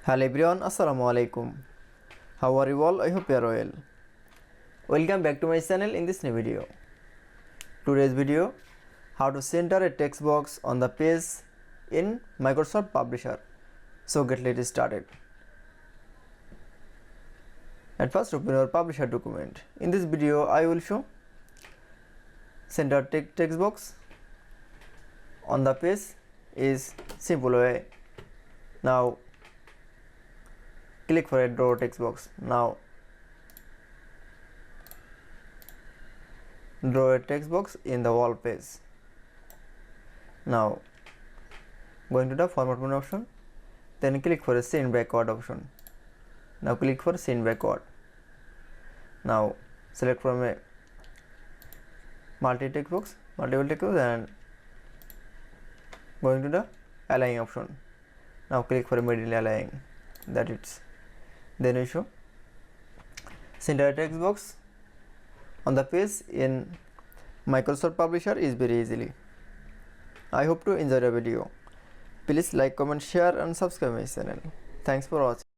Hello everyone, Assalamu alaikum. How are you all? I hope you are well. Welcome back to my channel in this new video. Today's video, how to center a text box on the page in Microsoft Publisher. So let's started. At first open your Publisher document. In this video, I will show center text box on the page is simple way. Now click for a draw text box. Now draw a text box in the wall page. Now going to the format menu option, then click for a send backward option. Now click for send backward. Now select from a multiple text box and going to the align option. Now click for a middle align. That it's then you show center text box on the page in Microsoft Publisher is very easily. I hope to enjoy the video. Please like, comment, share and subscribe my channel. Thanks for watching.